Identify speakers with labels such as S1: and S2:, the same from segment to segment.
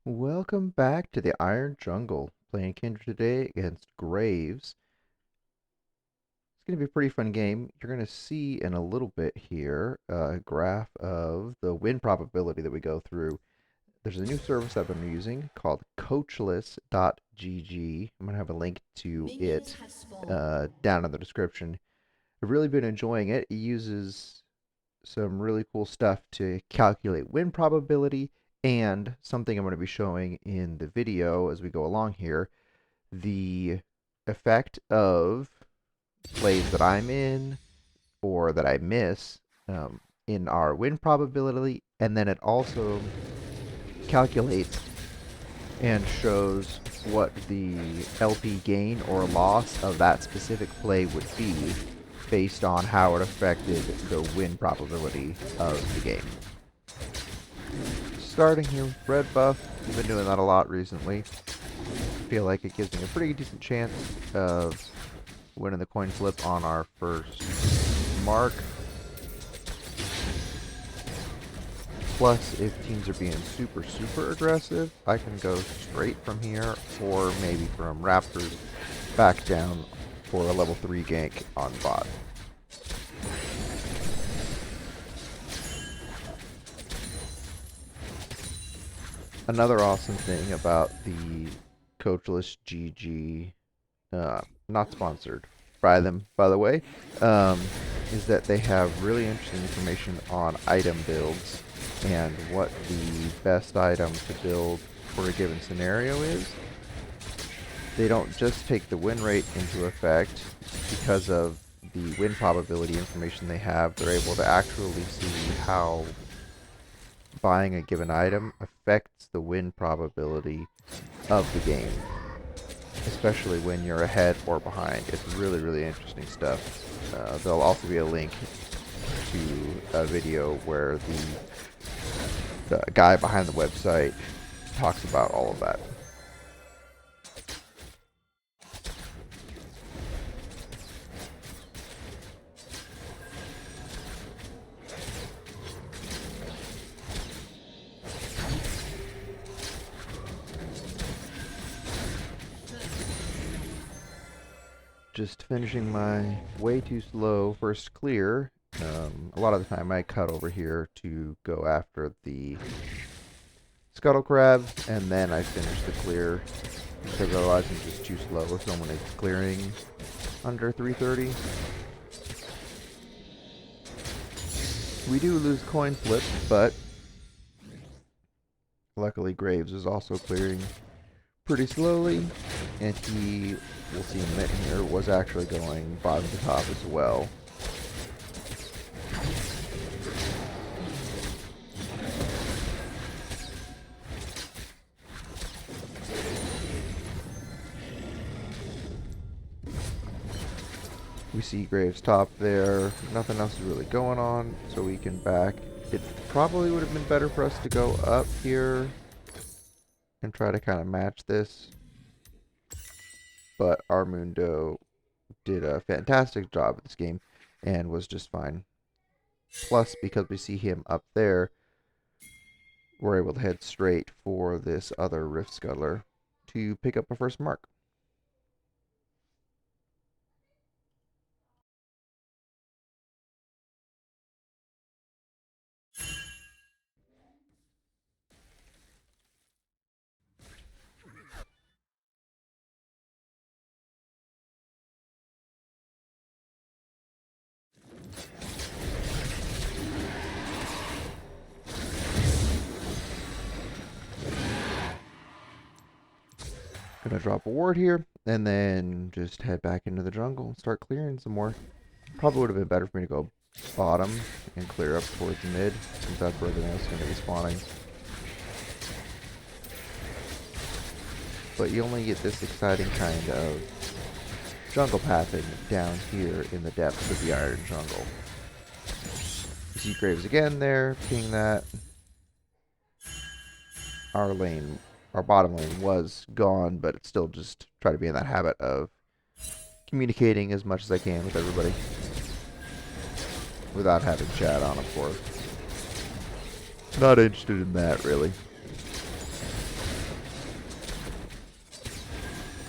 S1: Welcome back to the Iron Jungle. Playing Kindred today against Graves. It's going to be a pretty fun game. You're going to see in a little bit here a graph of the win probability that we go through. There's a new service I've been using called coachless.gg. I'm going to have a link to it down in the description. I've really been enjoying it. It uses some really cool stuff to calculate win probability and something I'm going to be showing in the video as we go along here, the effect of plays that I'm in or that I miss in our win probability, and then it also calculates and shows what the LP gain or loss of that specific play would be based on how it affected the win probability of the game. Starting here with red buff, we've been doing that a lot recently. I feel like it gives me a pretty decent chance of winning the coin flip on our first mark. Plus, if teams are being super aggressive, I can go straight from here, or maybe from Raptors back down for a level 3 gank on bot. Another awesome thing about the coachless GG, not sponsored by them, by the way, is that they have really interesting information on item builds and what the best item to build for a given scenario is. They don't just take the win rate into effect because of the win probability information they have. They're able to actually see how buying a given item affects the win probability of the game, especially when you're ahead or behind. It's really interesting stuff. There'll also be a link to a video where the guy behind the website talks about all of that. Just finishing my way too slow first clear. A lot of the time I cut over here to go after the scuttle crab, and then I finish the clear because otherwise I'm just too slow if someone is clearing under 330. We do lose coin flip, but luckily Graves is also clearing pretty slowly, and he, we'll see in a minute here, was actually going bottom to top as well. We see Graves top there. Nothing else is really going on, so we can back. It probably would have been better for us to go up here and try to kind of match this, but Armundo did a fantastic job of this game and was just fine. Plus, because we see him up there, we're able to head straight for this other Rift Scuttler to pick up a first mark. Gonna drop a ward here, and then just head back into the jungle and start clearing some more. Probably would have been better for me to go bottom and clear up towards mid, since that's where everything else is going to be spawning. But you only get this exciting kind of jungle pathing down here in the depths of the Iron Jungle. You see Graves again there, ping that. Our bottom lane was gone, but it's still just try to be in that habit of communicating as much as I can with everybody without having chat on, of course. Not interested in that, really.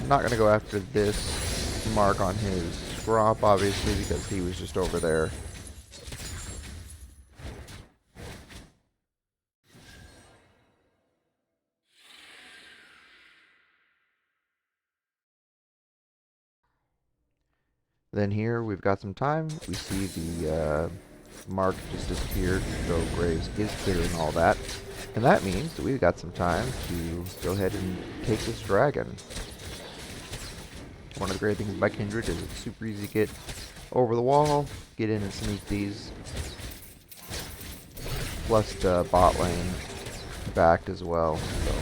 S1: Not going to go after this mark on his Gromp, obviously, because he was just over there. Then here we've got some time. We see the mark just disappeared, so Graves is clearing all that. And that means that we've got some time to go ahead and take this dragon. One of the great things about Kindred is it's super easy to get over the wall, get in and sneak these. Plus the bot lane backed as well. So.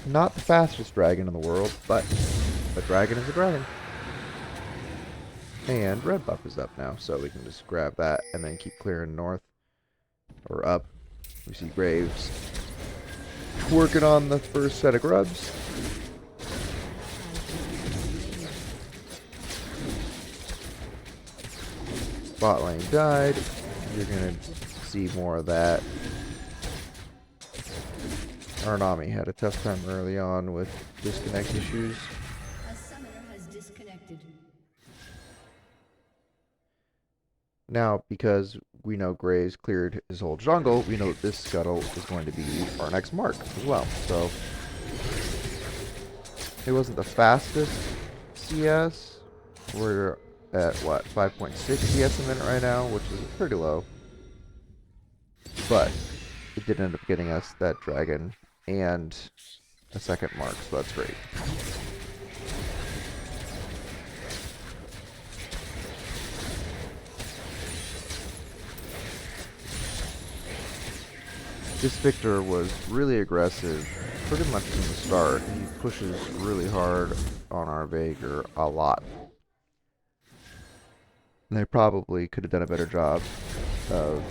S1: Not the fastest dragon in the world, but a dragon is a dragon. And red buff is up now, so we can just grab that and then keep clearing north or up. We see Graves working on the first set of grubs. Bot lane died. You're gonna see more of that. Arnami had a tough time early on with disconnect issues.
S2: A summoner has disconnected.
S1: Now, because we know Graves cleared his whole jungle, we know that this scuttle is going to be our next mark as well. So, it wasn't the fastest CS. We're at, what, 5.6 CS a minute right now, which is pretty low. But, it did end up getting us that dragon and a second mark, so that's great. This Victor was really aggressive pretty much from the start. He pushes really hard on our Veigar a lot. And they probably could have done a better job of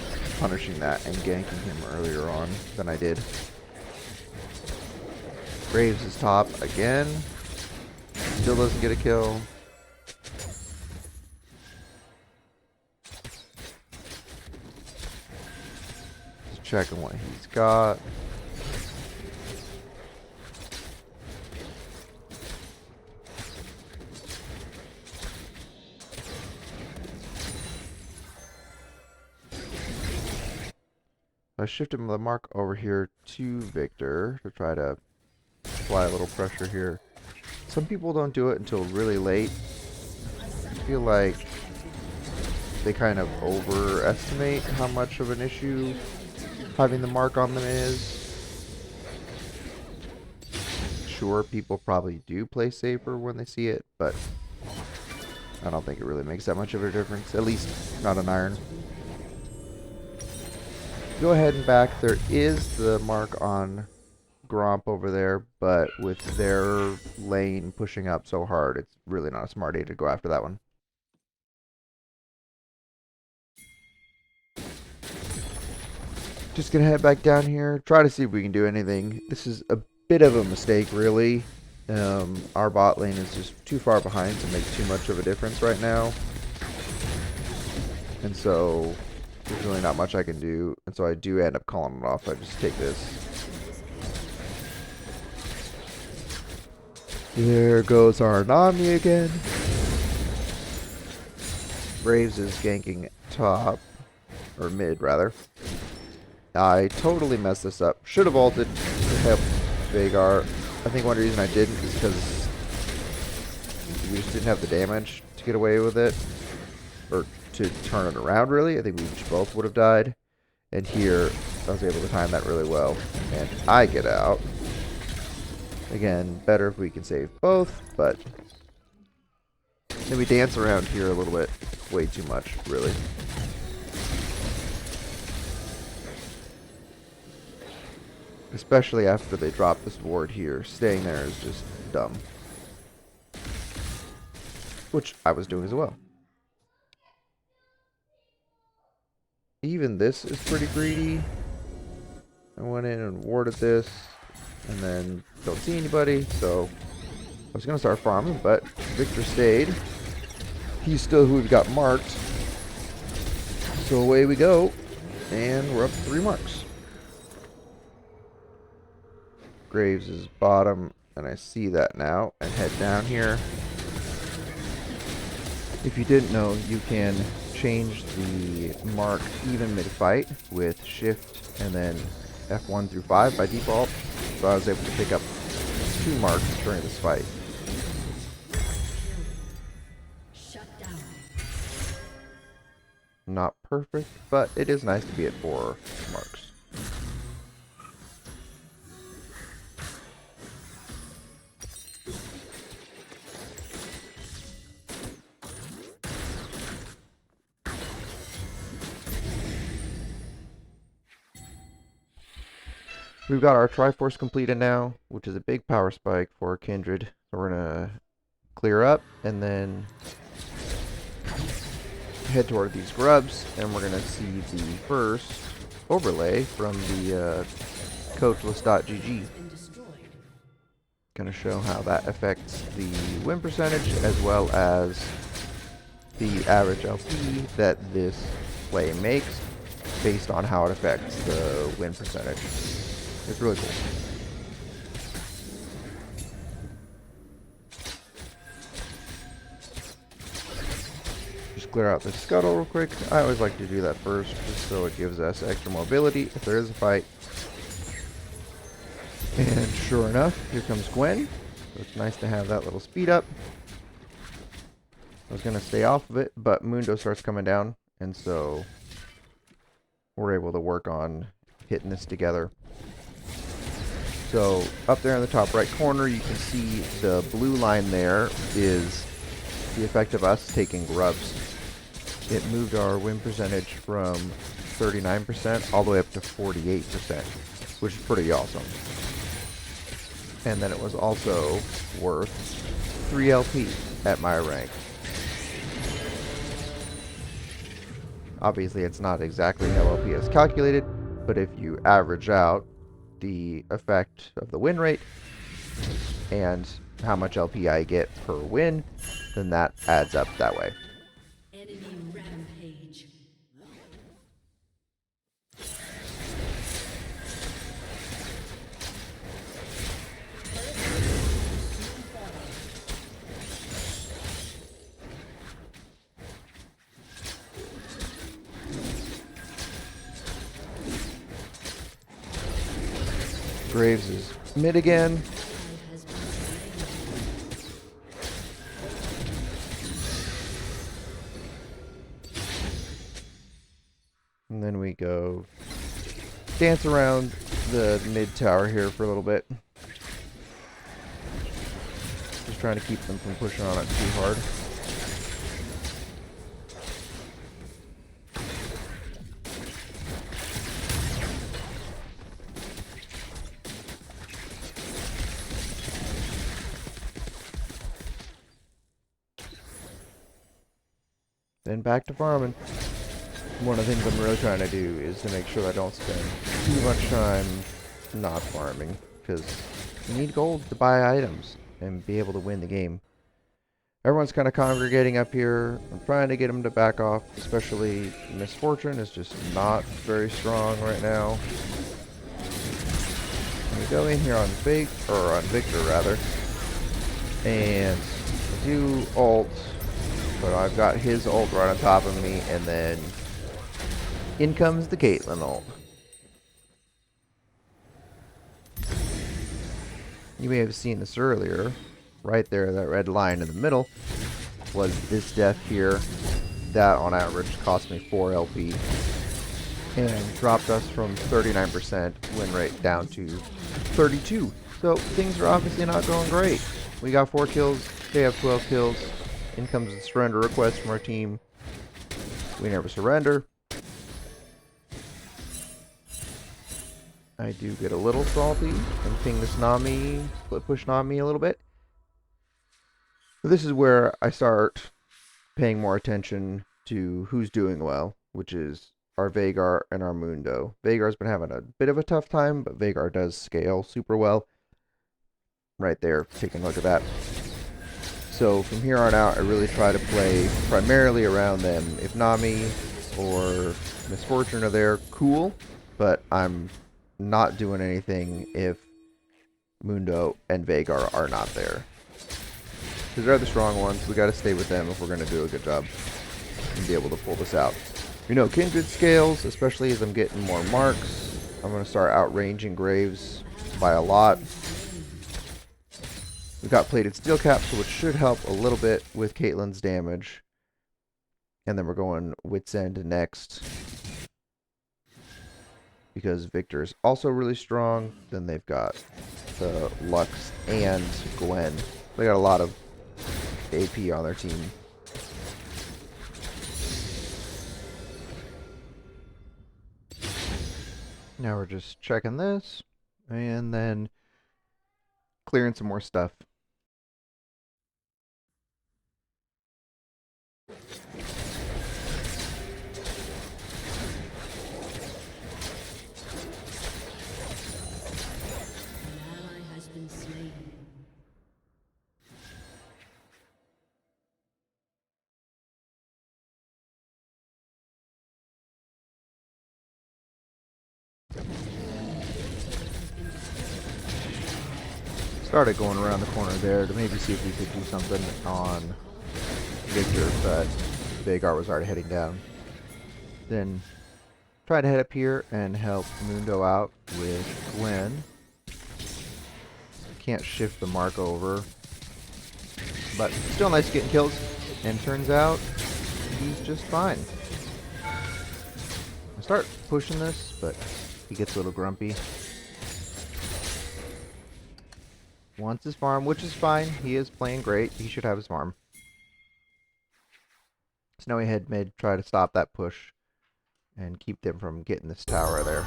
S1: punishing that and ganking him earlier on than I did. Graves is top again. Still doesn't get a kill. Just checking what he's got. I shifted the mark over here to Victor to try to apply a little pressure here. Some people don't do it until really late. I feel like they kind of overestimate how much of an issue having the mark on them is. Sure, people probably do play safer when they see it, but I don't think it really makes that much of a difference. At least not an iron. Go ahead and back. There is the mark on Gromp over there, but with their lane pushing up so hard, it's really not a smart idea to go after that one. Just gonna head back down here, try to see if we can do anything. This is a bit of a mistake, really. Our bot lane is just too far behind to make too much of a difference right now. And so there's really not much I can do. And so I do end up calling it off. I just take this. There goes our Nami again. Graves is ganking top. Or mid, rather. I totally messed this up. Should have ulted to help Veigar. I think one reason I didn't is because we just didn't have the damage to get away with it. Or to turn it around, really. I think we both would have died. And here, I was able to time that really well. And I get out. Again, better if we can save both, but then we dance around here a little bit. Way too much, really. Especially after they drop this ward here. Staying there is just dumb. Which I was doing as well. Even this is pretty greedy. I went in and warded this. And then don't see anybody, so was going to start farming, but Victor stayed. He's still who we've got marked. So away we go. And we're up to 3 marks. Graves is bottom, and I see that now. And head down here. If you didn't know, you can change the mark even mid-fight with shift and then F1 through 5 by default. So I was able to pick up 2 marks during this fight.
S2: Shut down.
S1: Not perfect, but it is nice to be at 4 marks. We've got our Triforce completed now, which is a big power spike for Kindred. So we're gonna clear up and then head toward these grubs, and we're gonna see the first overlay from the coachless.gg. Gonna show how that affects the win percentage as well as the average LP that this play makes based on how it affects the win percentage. It's really cool. Just clear out the scuttle real quick. I always like to do that first, just so it gives us extra mobility if there is a fight. And sure enough, here comes Gwen. So it's nice to have that little speed up. I was going to stay off of it, but Mundo starts coming down, and so we're able to work on hitting this together. So up there in the top right corner, you can see the blue line there is the effect of us taking grubs. It moved our win percentage from 39% all the way up to 48%, which is pretty awesome. And then it was also worth 3 LP at my rank. Obviously, it's not exactly how LP is calculated, but if you average out the effect of the win rate and how much LP I get per win, then that adds up that way.
S2: Enemy rampage.
S1: Graves is mid again. And then we go dance around the mid tower here for a little bit. Just trying to keep them from pushing on it too hard. Then back to farming. One of the things I'm really trying to do is to make sure I don't spend too much time not farming, because you need gold to buy items and be able to win the game. Everyone's kind of congregating up here. I'm trying to get them to back off, especially Misfortune is just not very strong right now. We go in here on Victor rather, and do ult. But I've got his ult right on top of me, and then in comes the Caitlyn ult. You may have seen this earlier. Right there, that red line in the middle was this death here. That on average cost me 4 LP and dropped us from 39% win rate down to 32. So things are obviously not going great. We got 4 kills, they have 12 kills. In comes a surrender request from our team. We never surrender. I do get a little salty and ping this Nami, split push Nami a little bit. So this is where I start paying more attention to who's doing well, which is our Veigar and our Mundo. Veigar's been having a bit of a tough time, but Veigar does scale super well. Right there, take a look at that. So from here on out, I really try to play primarily around them. If Nami or Misfortune are there, cool, but I'm not doing anything if Mundo and Vagar are not there. Because they're the strong ones. We got to stay with them if we're going to do a good job and be able to pull this out. You know, Kindred scales, especially as I'm getting more marks. I'm going to start outranging Graves by a lot. We've got plated steel caps, which should help a little bit with Caitlyn's damage. And then we're going Wit's End next, because Victor's also really strong. Then they've got the Lux and Gwen. They got a lot of AP on their team. Now we're just checking this, and then clearing some more stuff. Started going around the corner there to maybe see if we could do something on Victor, but Vagar was already heading down. Then try to head up here and help Mundo out with Gwen. Can't shift the mark over, but still nice getting kills. And turns out he's just fine. I start pushing this, but he gets a little grumpy. Wants his farm, which is fine. He is playing great. He should have his farm. So now we head mid, try to stop that push and keep them from getting this tower there.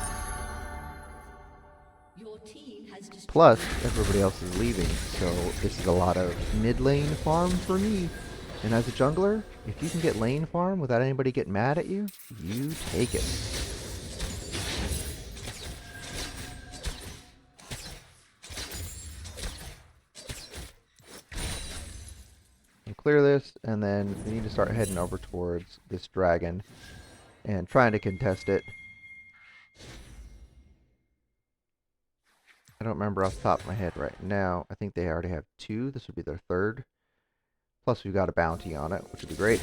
S1: Plus, everybody else is leaving, so this is a lot of mid lane farm for me. And as a jungler, if you can get lane farm without anybody getting mad at you, you take it. Clear this, and then we need to start heading over towards this dragon and trying to contest it. I don't remember off the top of my head right now. I think they already have 2. This would be their 3rd. Plus we've got a bounty on it, which would be great.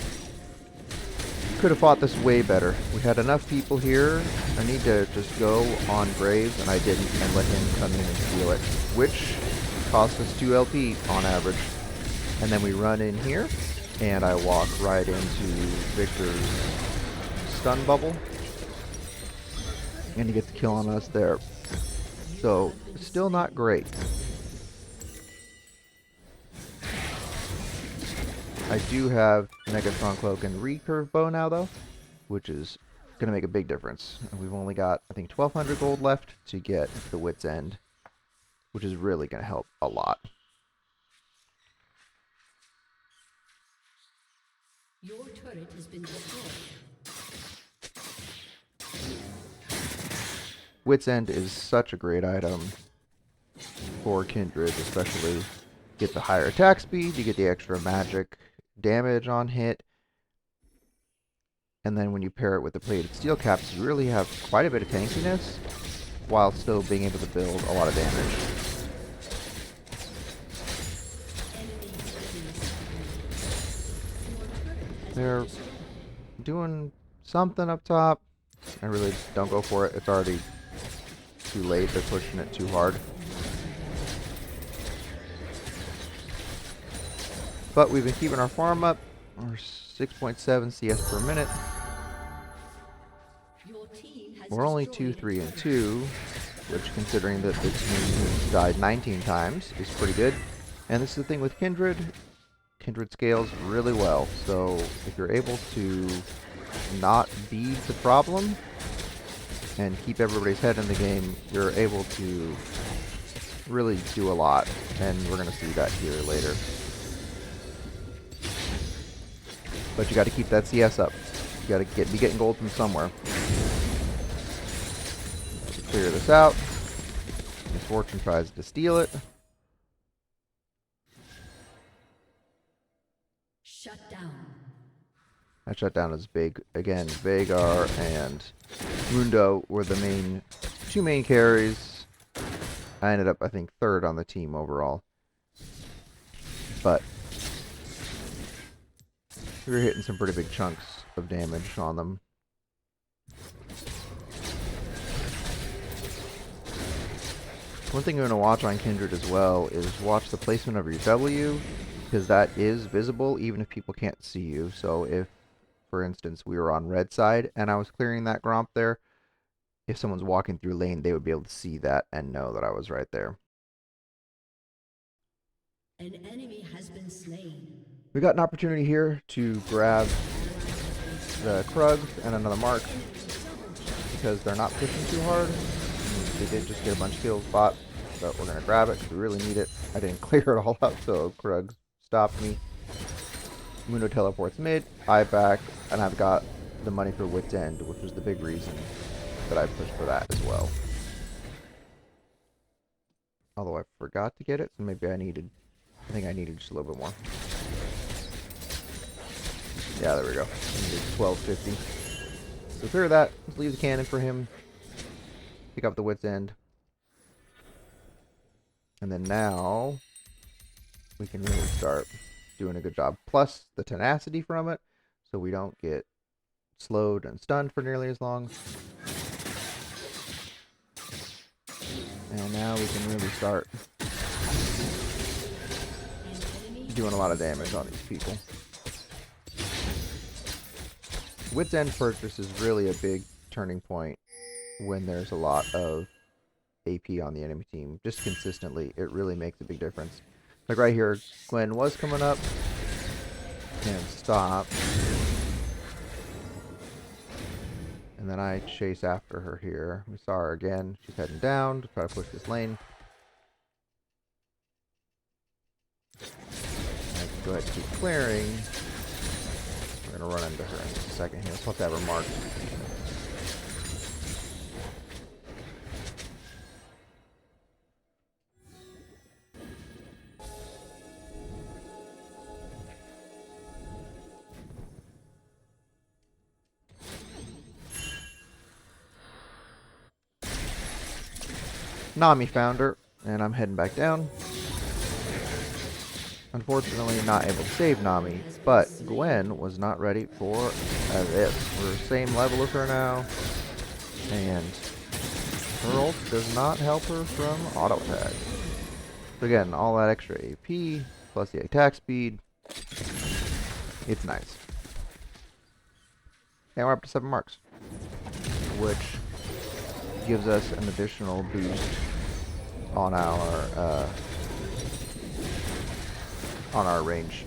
S1: Could have fought this way better. We had enough people here. I need to just go on Graves, and I didn't, and let him come in and steal it, which cost us 2 LP on average. And then we run in here, and I walk right into Victor's stun bubble, and he gets a kill on us there. So, still not great. I do have Mega Strong Cloak and Recurve Bow now, though, which is going to make a big difference. And we've only got, I think, 1,200 gold left to get the Wit's End, which is really going to help a lot.
S2: Your turret has been destroyed.
S1: Wit's End is such a great item for Kindred, especially. Get the higher attack speed, you get the extra magic damage on hit, and then when you pair it with the plated steel caps, you really have quite a bit of tankiness while still being able to build a lot of damage. They're doing something up top. I really don't go for it. It's already too late. They're pushing it too hard. But we've been keeping our farm up. We're 6.7 CS per minute. We're only 2, 3, and 2, which, considering that the team has died 19 times, is pretty good. And this is the thing with Kindred. Kindred scales really well, so if you're able to not be the problem and keep everybody's head in the game, you're able to really do a lot, and we're going to see that here later. But you got to keep that CS up. You got to be getting gold from somewhere. Clear this out. Misfortune tries to steal it.
S2: Shut down.
S1: That shutdown is big. Again, Vagar and Mundo were the two main carries. I ended up, I think, third on the team overall. But we were hitting some pretty big chunks of damage on them. One thing you're going to watch on Kindred as well is watch the placement of your W, because that is visible even if people can't see you. So if, for instance, we were on red side and I was clearing that Gromp there, if someone's walking through lane, they would be able to see that and know that I was right there.
S2: An enemy has been slain.
S1: We got an opportunity here to grab the Krugs and another Mark because they're not pushing too hard. They did just get a bunch of kills bot, but we're going to grab it because we really need it. I didn't clear it all out, so Krugs stopped me. Mundo teleports mid, I back, and I've got the money for Wit's End, which was the big reason that I pushed for that as well. Although I forgot to get it, so maybe I think I needed just a little bit more. Yeah, there we go. I needed 1250. So clear that, let's leave the cannon for him. Pick up the Wit's End. And then now we can really start doing a good job. Plus the tenacity from it, so we don't get slowed and stunned for nearly as long. And now we can really start doing a lot of damage on these people. Wit's End purchase is really a big turning point when there's a lot of AP on the enemy team. Just consistently, it really makes a big difference. Like right here, Gwen was coming up and stopped. And then I chase after her here. We saw her again. She's heading down to try to push this lane. I can go ahead and keep clearing. We're going to run into her in just a second here. Let's have her marked. Nami found her, and I'm heading back down. Unfortunately, not able to save Nami, but Gwen was not ready for this. We're same level as her now, and her ult does not help her from auto attack. So again, all that extra AP, plus the attack speed, it's nice. And we're up to 7 marks, which gives us an additional boost on our range.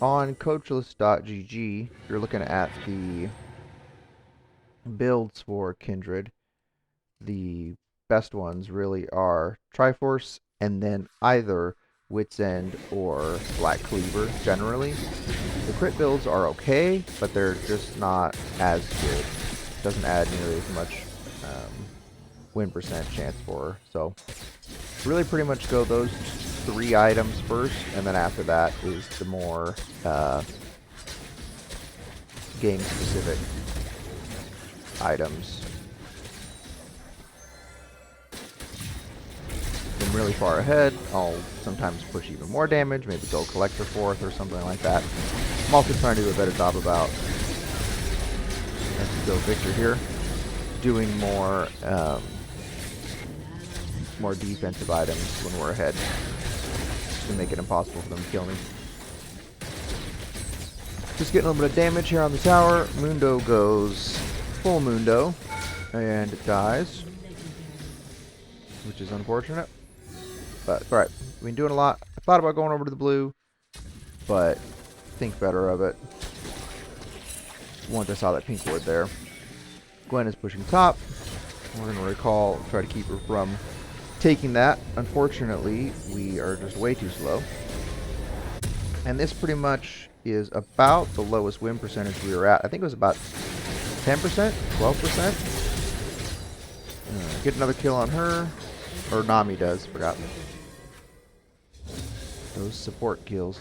S1: On coachless.gg, you're looking at the builds for Kindred. The best ones really are Triforce and then either Wit's End or Black Cleaver generally. The crit builds are okay, but they're just not as good. Doesn't add nearly as much win percent chance for her. So really pretty much go those 3 items first, and then after that is the more game specific items. I'm really far ahead. I'll sometimes push even more damage, maybe go Collector Fourth or something like that. I'm also trying to do a better job about, let's go Victor here, doing more more defensive items when we're ahead to make it impossible for them to kill me. Just getting a little bit of damage here on the tower. Mundo goes full Mundo and it dies, which is unfortunate. But alright, we've been doing a lot. I thought about going over to the blue, but think better of it once I saw that pink ward there. Gwen is pushing top. We're going to recall, try to keep her from taking that. Unfortunately, we are just way too slow. And this pretty much is about the lowest win percentage we were at. I think it was about 10%, 12%. Get another kill on her. Or Nami does, forgot. those support kills.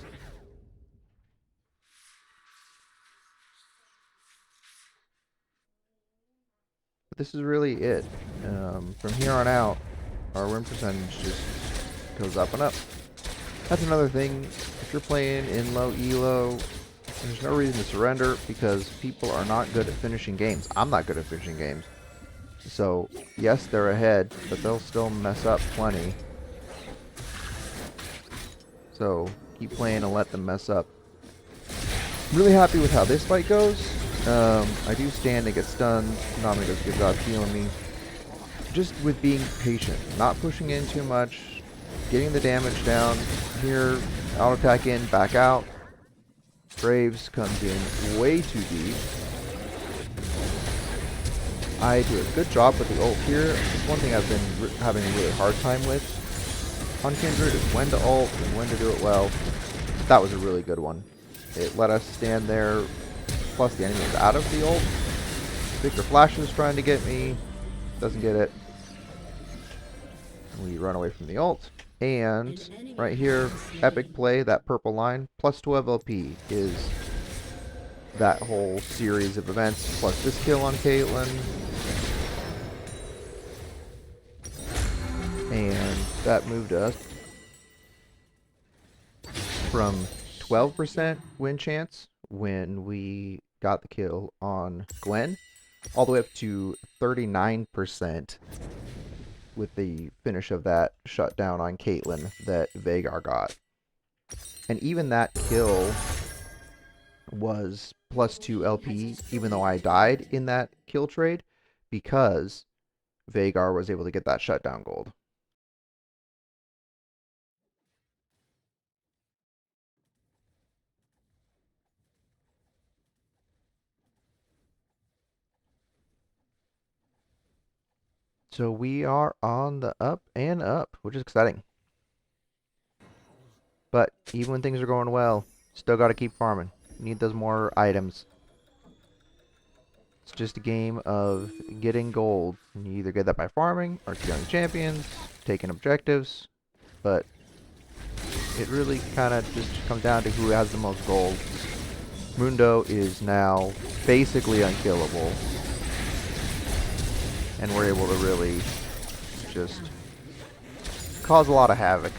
S1: But this is really it. From here on out, our win percentage just goes up and up. That's another thing. If you're playing in low elo, there's no reason to surrender because people are not good at finishing games. I'm not good at finishing games. So, yes, they're ahead, but they'll still mess up plenty. So, keep playing and let them mess up. Really happy with how this fight goes. I do stand and get stunned. Nami does a good job healing me. Just with being patient, not pushing in too much, getting the damage down. Here, auto attack in, back out. Graves comes in way too deep. I do a good job with the ult here. One thing I've been having a really hard time with on Kindred is when to ult and when to do it well. That was a really good one. It let us stand there, plus the enemy is out of the ult. Victor Flash is trying to get me, doesn't get it. We run away from the ult. And right here, epic play, that purple line, plus 12 LP is that whole series of events, plus this kill on Caitlyn. And that moved us from 12% win chance when we got the kill on Gwen, all the way up to 39% with the finish of that shutdown on Caitlyn that Veigar got. And even that kill was plus 2 LP, even though I died in that kill trade, because Veigar was able to get that shutdown gold. So we are on the up and up, which is exciting. But even when things are going well, still got to keep farming. Need those more items. It's just a game of getting gold. And you either get that by farming or killing champions, taking objectives. But it really kind of just comes down to who has the most gold. Mundo is now basically unkillable. And we're able to really just cause a lot of havoc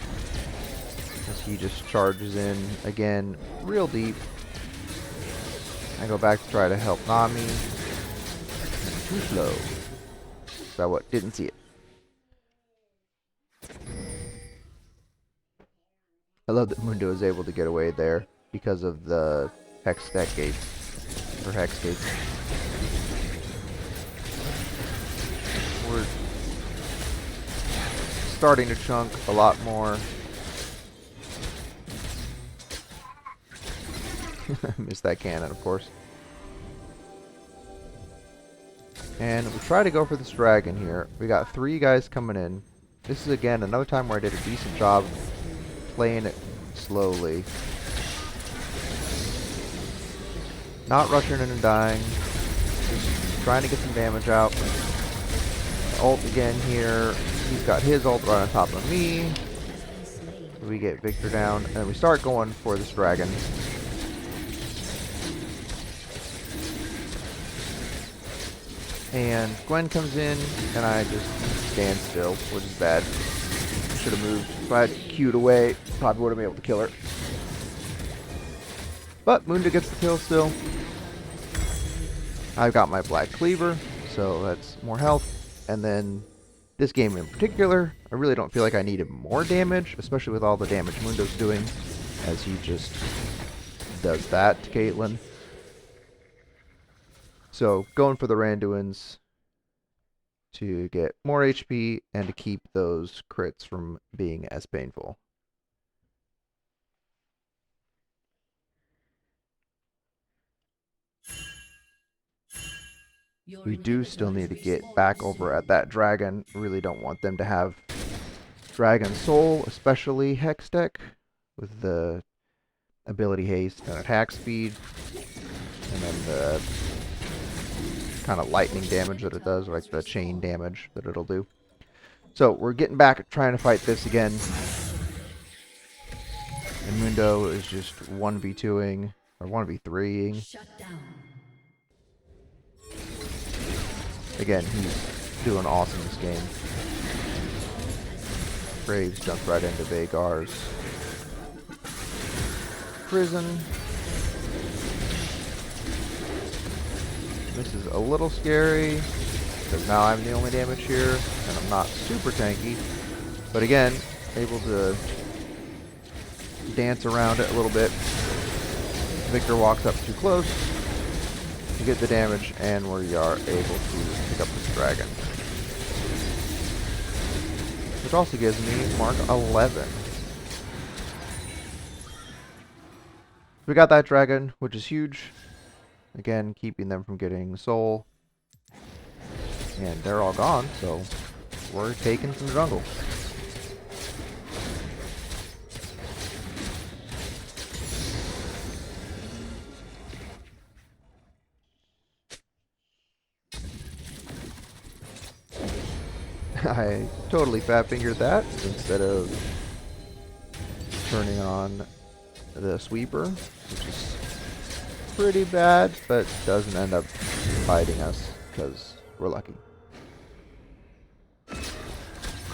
S1: as he just charges in again real deep. I go back to try to help Nami. Too slow. So what? Didn't see it. I love that Mundo is able to get away there because of the hex deck gates or hex gates. We're starting to chunk a lot more. Missed that cannon, of course. And we try to go for this dragon here. We got 3 guys coming in. This is again another time where I did a decent job playing it slowly. Not rushing in and dying. Just trying to get some damage out. Ult again here. He's got his ult right on top of me. We get Victor down, and we start going for this dragon. And Gwen comes in, and I just stand still, which is bad. Should have moved. If I had queued away, probably would have been able to kill her. But Mundo gets the kill still. I've got my Black Cleaver, so that's more health. And then this game in particular, I really don't feel like I needed more damage, especially with all the damage Mundo's doing, as he just does that to Caitlyn. So going for the Randuins to get more HP and to keep those crits from being as painful. We do still need to get back over at that dragon. Really don't want them to have Dragon Soul, especially Hex deck, with the ability haste and attack speed, and then the kind of lightning damage that it does, like the chain damage that it'll do. So we're getting back trying to fight this again. And Mundo is just 1v2ing, or 1v3ing.
S2: Shut down.
S1: Again, he's doing awesome this game. Graves jumps right into Vagar's prison. This is a little scary, because now I'm the only damage here, and I'm not super tanky. But again, able to dance around it a little bit. Victor walks up too close to get the damage, and we are able to pick up this dragon. Which also gives me mark 11. We got that dragon, which is huge. Again, keeping them from getting soul. And they're all gone, so we're taking some jungle. I totally fat fingered that instead of turning on the sweeper, which is pretty bad, but doesn't end up biting us because we're lucky.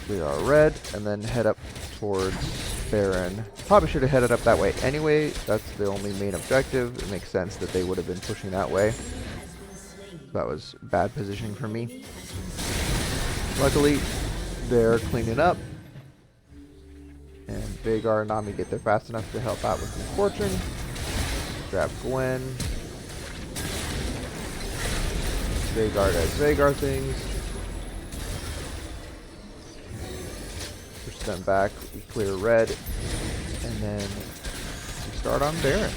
S1: We are red, and then head up towards Baron. Probably should have headed up that way anyway. That's the only main objective. It makes sense that they would have been pushing that way. That was bad positioning for me. Luckily, they're cleaning up. And Vagar and Nami get there fast enough to help out with the fortune. Grab Gwen. Vagar does Vagar things. Push them back. We clear red. And then we start on Baron.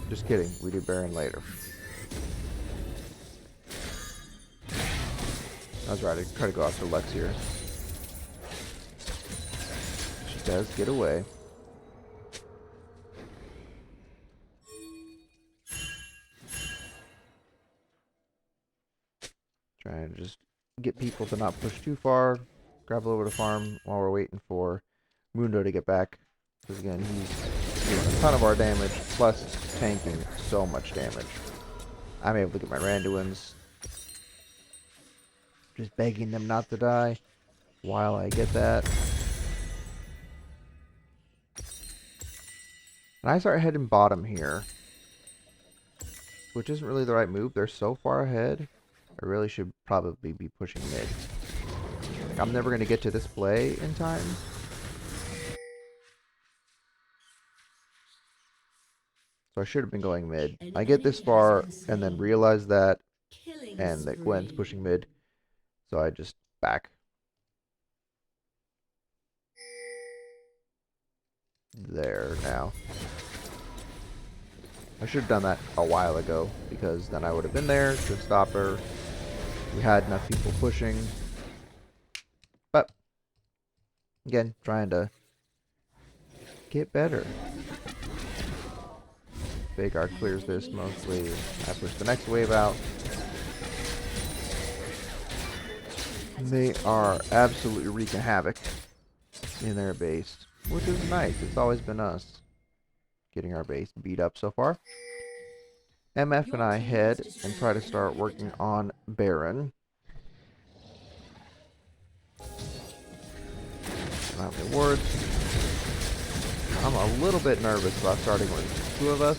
S1: Just kidding, we do Baron later. I was right, I try to go after Lex here. She does get away. Trying to just get people to not push too far. Grab a little bit of farm while we're waiting for Mundo to get back. Because again, he's doing a ton of our damage, plus tanking so much damage. I'm able to get my Randuins. Just begging them not to die while I get that. And I start heading bottom here, which isn't really the right move. They're so far ahead. I really should probably be pushing mid. I'm never going to get to this play in time. So I should have been going mid. I get this far and then realize that, and that Gwen's pushing mid. So I just back. There now. I should have done that a while ago, because then I would have been there to stop her. We had enough people pushing. But, again, trying to get better. Vagar clears this mostly. I push the next wave out. They are absolutely wreaking havoc in their base, which is nice. It's always been us getting our base beat up so far. MF and I head and try to start working on Baron. Not many wards. I'm a little bit nervous about starting with two of us.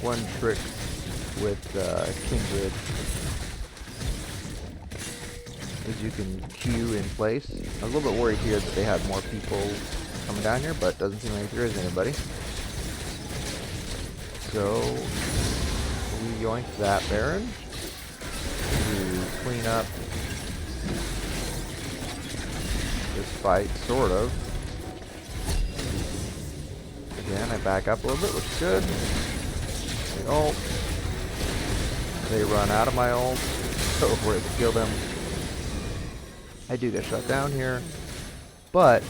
S1: One trick with Kindred is you can queue in place. I was a little bit worried here that they had more people coming down here, but doesn't seem like there is anybody. So we yoink that Baron to clean up this fight, sort of. Again, I back up a little bit, which is good. They ult. They run out of my ult, so we're able to kill them. I do get shut down here, but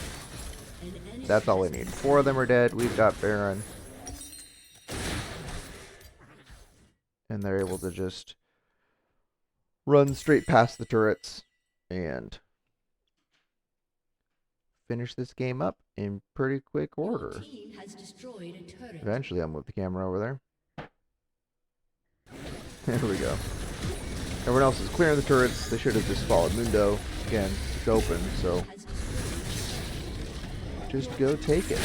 S2: An enemy
S1: that's all we
S2: has
S1: need.
S2: been
S1: 4 of them
S2: slain.
S1: are dead. We've got Baron, and they're able to just run straight past the turrets and finish this game up in pretty quick
S2: Your
S1: order.
S2: team has destroyed a turret.
S1: Eventually, I'll move the camera over there. There we go. Everyone else is clearing the turrets. They should have just followed Mundo. Again, it's open, so
S2: Has destroyed.
S1: just go take it.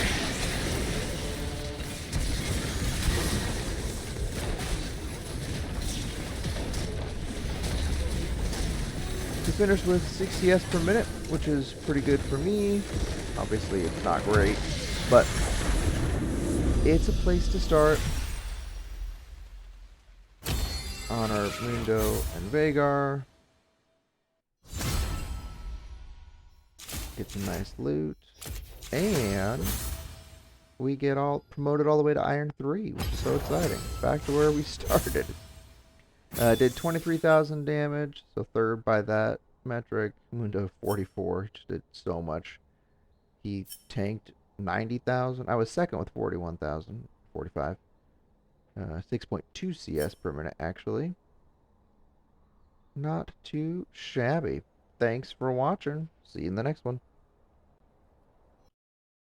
S1: We finished with 6 CS per minute, which is pretty good for me. Obviously, it's not great, but it's a place to start on our Mundo and Vagar. Get some nice loot. And we get all promoted all the way to Iron 3, which is so exciting. Back to where we started. Did 23,000 damage, so third by that metric. Mundo 44, just did so much. He tanked 90,000. I was second with 41,000, 45. 6.2 CS per minute, actually. Not too shabby. Thanks for watching. See you in the next one.